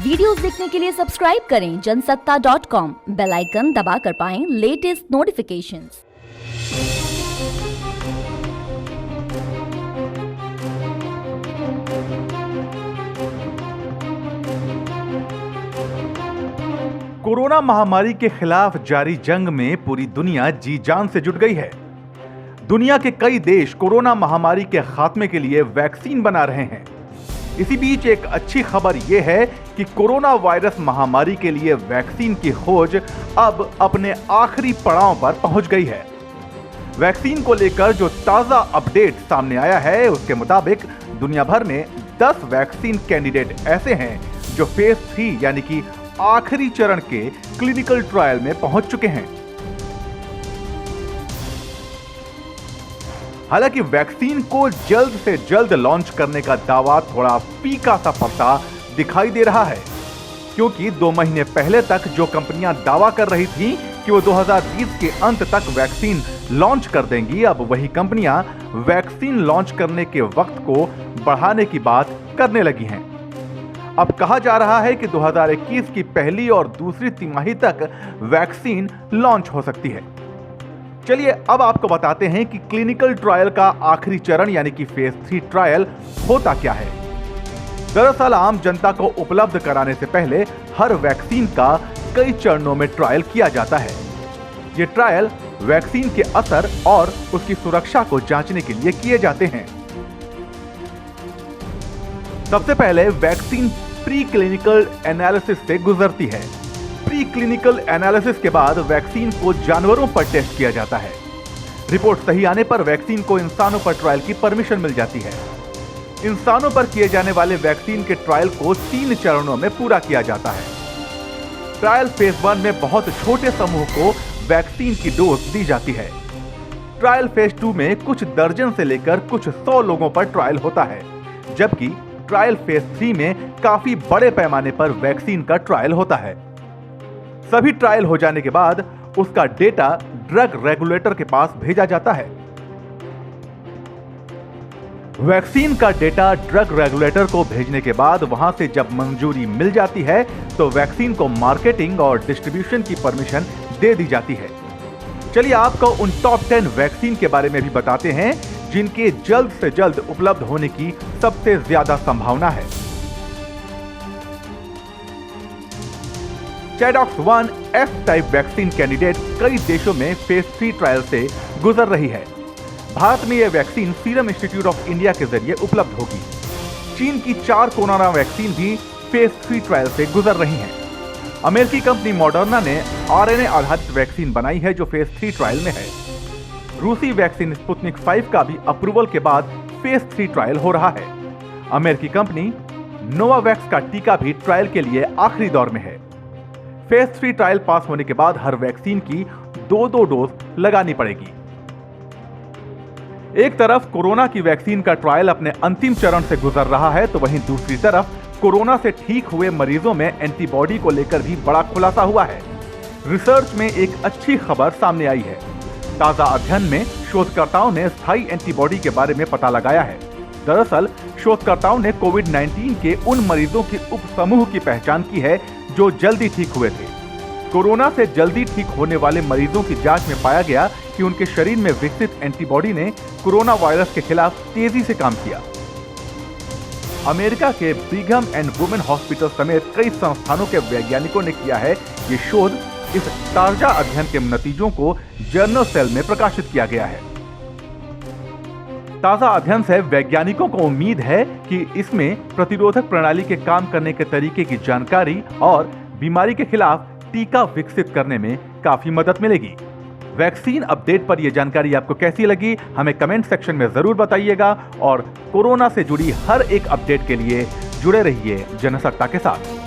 Videos देखने के लिए सब्सक्राइब करें जनसत्ता.com, बेल आइकन दबाकर पाएं लेटेस्ट नोटिफिकेशंस। कोरोना महामारी के खिलाफ जारी जंग में पूरी दुनिया जी जान से जुट गई है। दुनिया के कई देश कोरोना महामारी के खात्मे के लिए वैक्सीन बना रहे हैं। इसी बीच एक अच्छी खबर यह है कि कोरोना वायरस महामारी के लिए वैक्सीन की खोज अब अपने आखिरी पड़ाव पर पहुंच गई है। वैक्सीन को लेकर जो ताजा अपडेट सामने आया है उसके मुताबिक दुनिया भर में 10 वैक्सीन कैंडिडेट ऐसे हैं जो फेज 3 यानी कि आखिरी चरण के क्लिनिकल ट्रायल में पहुंच चुके हैं। हालांकि वैक्सीन को जल्द से जल्द लॉन्च करने का दावा थोड़ा फीका सा पड़ता दिखाई दे रहा है, क्योंकि 2 महीने पहले तक जो कंपनियां दावा कर रही थी कि वो 2020 के अंत तक वैक्सीन लॉन्च कर देंगी, अब वही कंपनियां वैक्सीन लॉन्च करने के वक्त को बढ़ाने की बात करने लगी हैं। अब कहा जा रहा है कि 2021 की पहली और दूसरी तिमाही तक वैक्सीन लॉन्च हो सकती है। चलिए अब आपको बताते हैं कि क्लिनिकल ट्रायल का आखिरी चरण यानी कि फेज 3 ट्रायल होता क्या है। दरअसल आम जनता को उपलब्ध कराने से पहले हर वैक्सीन का कई चरणों में ट्रायल किया जाता है। ये ट्रायल वैक्सीन के असर और उसकी सुरक्षा को जांचने के लिए किए जाते हैं। सबसे पहले वैक्सीन प्री क्लिनिकल एनालिसिस से गुजरती है। प्री क्लिनिकल एनालिसिस के बाद वैक्सीन को जानवरों पर टेस्ट किया जाता है। रिपोर्ट सही आने पर वैक्सीन को इंसानों पर ट्रायल की परमिशन मिल जाती है। इंसानों पर किए जाने वाले वैक्सीन के ट्रायल को 3 चरणों में पूरा किया जाता है। ट्रायल फेज 1 में बहुत छोटे समूह को वैक्सीन की डोज दी जाती है। ट्रायल फेज 2 में कुछ दर्जन से लेकर कुछ 100 लोगों पर ट्रायल होता है, जबकि ट्रायल फेज 3 में काफी बड़े पैमाने पर वैक्सीन का ट्रायल होता है। सभी ट्रायल हो जाने के बाद उसका डेटा ड्रग रेगुलेटर के पास भेजा जाता है। वैक्सीन का डेटा ड्रग रेगुलेटर को भेजने के बाद वहां से जब मंजूरी मिल जाती है तो वैक्सीन को मार्केटिंग और डिस्ट्रीब्यूशन की परमिशन दे दी जाती है। चलिए आपको उन टॉप 10 वैक्सीन के बारे में भी बताते हैं जिनके जल्द से जल्द उपलब्ध होने की सबसे ज्यादा संभावना है। चैडॉक्स 1 एफ टाइप वैक्सीन कैंडिडेट कई देशों में फेज 3 ट्रायल से गुजर रही है। भारत में यह vaccine serum institute of India के जरिए उपलब्ध होगी। चीन की 4 कोरोना वैक्सीन भी फेज 3 ट्रायल से गुजर रही हैं। अमेरिकी कंपनी मॉडर्ना ने आरएनए आधारित वैक्सीन बनाई है जो फेज 3 ट्रायल में है। रूसी वैक्सीन स्पुतनिक 5 का भी अप्रूवल के बाद फेज 3 ट्रायल हो रहा है। अमेरिकी कंपनी नोवावैक्स का टीका भी ट्रायल के लिए आखिरी दौर में है। फेज 3 ट्रायल पास होने के बाद हर वैक्सीन की 2-2 डोज लगानी पड़ेगी। एक तरफ कोरोना की वैक्सीन का ट्रायल अपने अंतिम चरण से गुजर रहा है, तो वहीं दूसरी तरफ कोरोना से ठीक हुए मरीजों में एंटीबॉडी को लेकर भी बड़ा खुलासा हुआ है। रिसर्च में एक अच्छी खबर सामने आई है। ताजा अध्ययन में शोधकर्ताओं ने स्थायी एंटीबॉडी के बारे में पता लगाया है। दरअसल शोधकर्ताओं ने कोविड-19 के उन मरीजों के उपसमूह की पहचान की है जो जल्दी ठीक हुए थे। कोरोना से जल्दी ठीक होने वाले मरीजों की जांच में पाया गया कि उनके शरीर में विकसित एंटीबॉडी ने कोरोना वायरस के खिलाफ तेजी से काम किया। अमेरिका के ब्रिघम एंड वुमेन हॉस्पिटल समेत कई संस्थानों के वैज्ञानिकों ने किया है ये शोध। इस ताजा अध्ययन के नतीजों को जर्नल सेल में प्रकाशित किया गया है। ताजा अध्ययन से वैज्ञानिकों को उम्मीद है कि इसमें प्रतिरोधक प्रणाली के काम करने के तरीके की जानकारी और बीमारी के खिलाफ टीका विकसित करने में काफी मदद मिलेगी। वैक्सीन अपडेट पर यह जानकारी आपको कैसी लगी हमें कमेंट सेक्शन में जरूर बताइएगा और कोरोना से जुड़ी हर एक अपडेट के लिए जुड़े रहिए जनसत्ता के साथ।